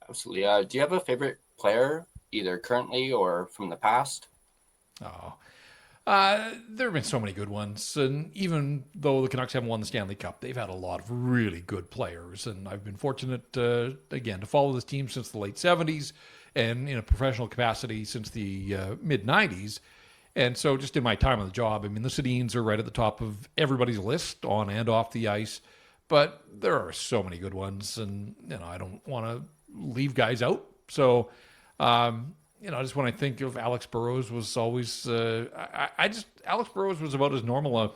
Absolutely. Do you have a favorite player, either currently or from the past? Oh, there have been so many good ones, and even though the Canucks haven't won the Stanley Cup, they've had a lot of really good players. And I've been fortunate, again, to follow this team since the late '70s, and in a professional capacity since the mid '90s. And so, just in my time on the job, I mean, the Sedins are right at the top of everybody's list on and off the ice. But there are so many good ones, and I don't want to leave guys out. So, just when I think of Alex Burrows was always, I just Alex Burrows was about as normal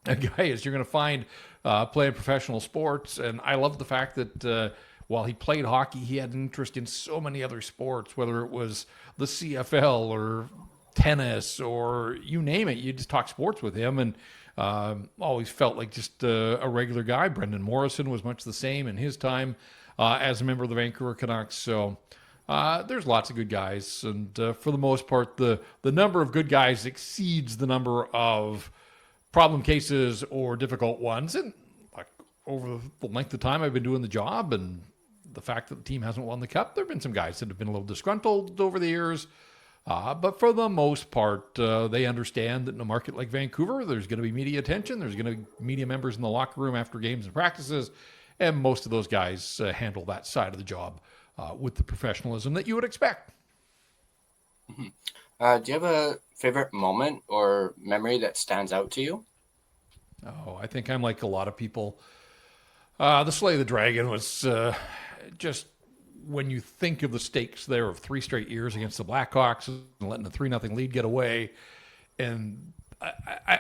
a guy as you're going to find playing professional sports, and I love the fact that while he played hockey, he had an interest in so many other sports, whether it was the CFL or tennis or you name it. You just talk sports with him, and always felt like just a regular guy. Brendan Morrison was much the same in his time as a member of the Vancouver Canucks. So there's lots of good guys, and for the most part, the number of good guys exceeds the number of problem cases or difficult ones. And like over the length of time I've been doing the job, and the fact that the team hasn't won the cup, there have been some guys that have been a little disgruntled over the years. But for the most part, they understand that in a market like Vancouver, there's going to be media attention. There's going to be media members in the locker room after games and practices. And most of those guys handle that side of the job with the professionalism that you would expect. Mhm. Do you have a favorite moment or memory that stands out to you? Oh, I think I'm like a lot of people. The Slay of the Dragon was just when you think of the stakes there of 3 straight years against the Blackhawks and letting a 3-0 lead get away. And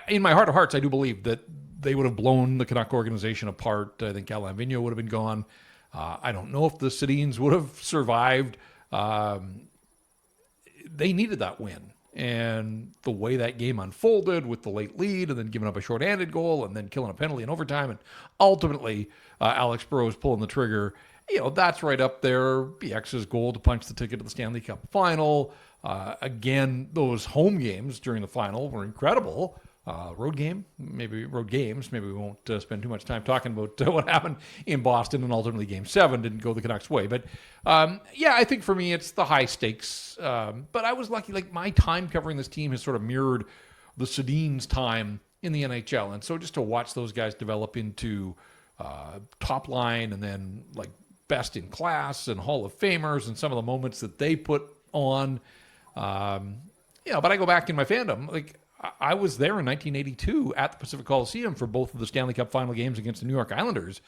in my heart of hearts, I do believe that they would have blown the Canuck organization apart. I think Alain Vigneault would have been gone. I don't know if the Sedins would have survived. They needed that win. And the way that game unfolded with the late lead and then giving up a shorthanded goal and then killing a penalty in overtime and ultimately Alex Burrows pulling the trigger, that's right up there. BX's goal to punch the ticket to the Stanley Cup final. Again, those home games during the final were incredible. Road games. Maybe we won't spend too much time talking about what happened in Boston, and ultimately Game 7 didn't go the Canucks' way. But I think for me it's the high stakes. But I was lucky; like my time covering this team has sort of mirrored the Sedin's time in the NHL, and so just to watch those guys develop into top line and then like best in class and Hall of Famers, and some of the moments that they put on. But I go back in my fandom, like I was there in 1982 at the Pacific Coliseum for both of the Stanley Cup final games against the New York Islanders.